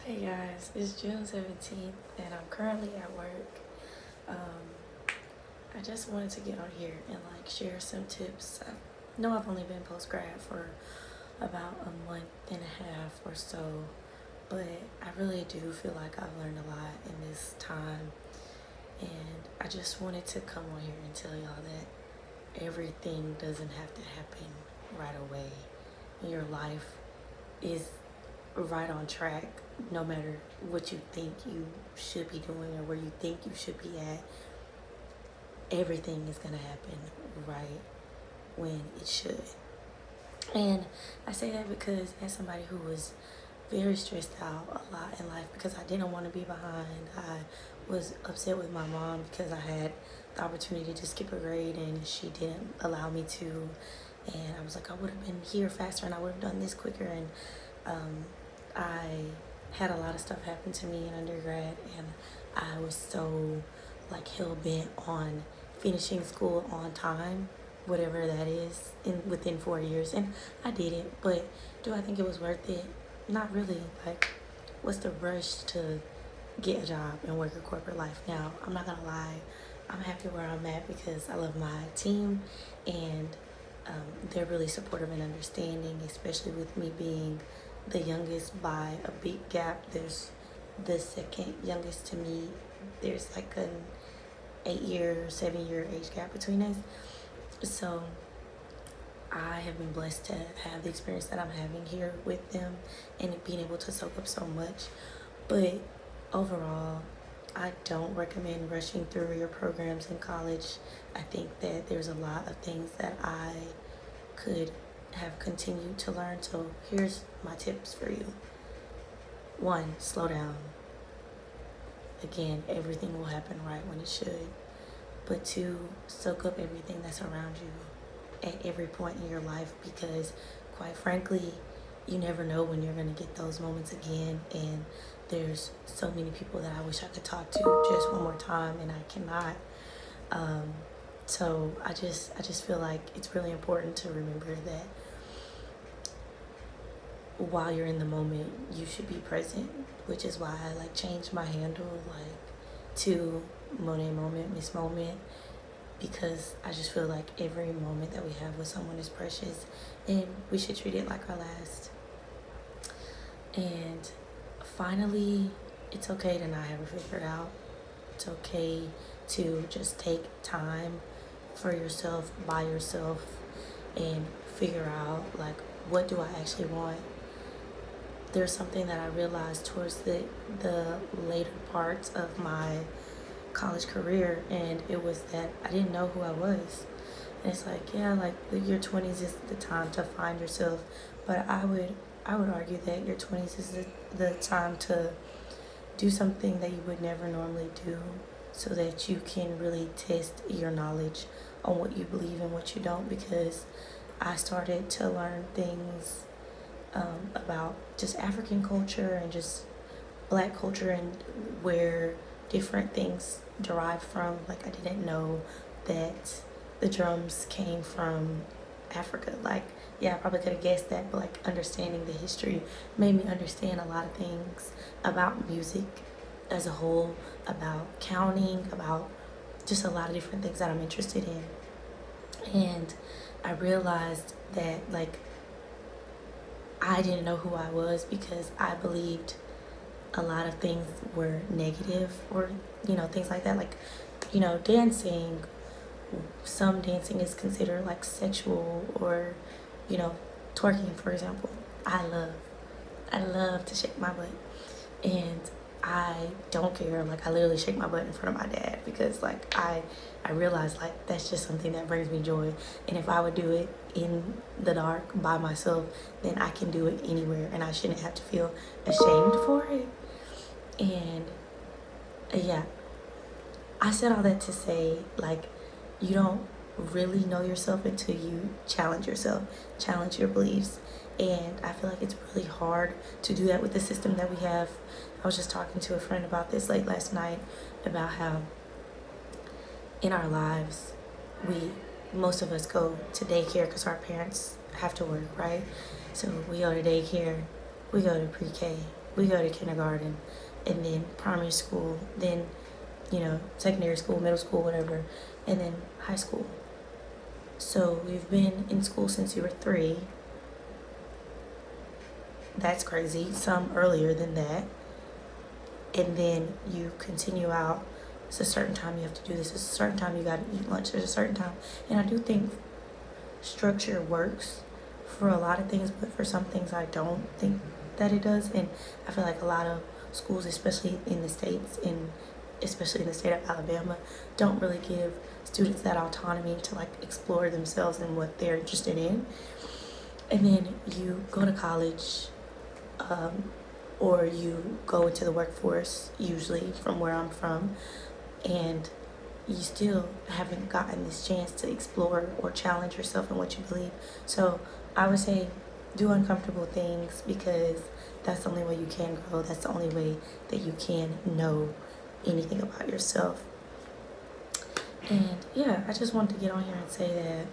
Hey guys, it's June 17th and I'm currently at work. I just wanted to get on here and share some tips. I know I've only been post grad for about a month and a half or so, but I really do feel like I've learned a lot in this time. And I just wanted to come on here and tell y'all that everything doesn't have to happen right away. Your life is right on track no matter what you think you should be doing or where you think you should be at. Everything is going to happen right when it should. And I say that because as somebody who was very stressed out a lot in life because I didn't want to be behind, I was upset with my mom because I had the opportunity to skip a grade and she didn't allow me to. And I was like, I would have been here faster and I would have done this quicker. And I had a lot of stuff happen to me in undergrad, and I was so hell bent on finishing school on time, whatever that is, within 4 years. And I did it, but do I think it was worth it? Not really. What's the rush to get a job and work a corporate life? Now, I'm not gonna lie, I'm happy where I'm at because I love my team, and they're really supportive and understanding, especially with me being the youngest by a big gap. There's the second youngest to me. There's an 8-year, 7-year age gap between us. So I have been blessed to have the experience that I'm having here with them and being able to soak up so much. But overall, I don't recommend rushing through your programs in college. I think that there's a lot of things that I could have continued to learn. So here's my tips for you. 1, slow down. Again, everything will happen right when it should. But 2, soak up everything that's around you at every point in your life, because quite frankly, you never know when you're going to get those moments again. And there's so many people that I wish I could talk to just one more time, and I cannot. So I just feel like it's really important to remember that while you're in the moment, you should be present, which is why I changed my handle to Monet Moment, Miss Moment, because I just feel like every moment that we have with someone is precious and we should treat it like our last. And finally, it's okay to not have it figured out. It's okay to just take time for yourself, by yourself, and figure out what do I actually want. There's something that I realized towards the later parts of my college career, and it was that I didn't know who I was. And it's your 20s is the time to find yourself, but I would argue that your 20s is the time to do something that you would never normally do, so that you can really test your knowledge on what you believe and what you don't. Because I started to learn things about just African culture and just Black culture and where different things derive from. I didn't know that the drums came from Africa. Yeah, I probably could have guessed that, but understanding the history made me understand a lot of things about music as a whole, about counting, about just a lot of different things that I'm interested in. And I realized that I didn't know who I was because I believed a lot of things were negative, or things like that. Dancing, some dancing is considered sexual, or twerking, for example. I love to shake my butt, and I don't care. I literally shake my butt in front of my dad because I realize that's just something that brings me joy. And if I would do it in the dark by myself, then I can do it anywhere, and I shouldn't have to feel ashamed for it. And yeah, I said all that to say you don't really know yourself until you challenge yourself, challenge your beliefs. And I feel like it's really hard to do that with the system that we have. I was just talking to a friend about this late last night, about how in our lives, most of us go to daycare because our parents have to work, right? So we go to daycare, we go to pre-K, we go to kindergarten, and then primary school, then, you know, secondary school, middle school, whatever, and then high school. So we've been in school since you were 3. That's crazy. Some earlier than that. And then you continue out. It's a certain time you have to do this. It's a certain time you got to eat lunch. There's a certain time. And I do think structure works for a lot of things, but for some things I don't think that it does. And I feel like a lot of schools, especially in the States, and especially in the state of Alabama, don't really give students that autonomy to like explore themselves and what they're interested in. And then you go to college, or you go into the workforce, usually from where I'm from, and you still haven't gotten this chance to explore or challenge yourself in what you believe. So I would say do uncomfortable things, because that's the only way you can grow. That's the only way that you can know anything about yourself. And yeah, I just wanted to get on here and say that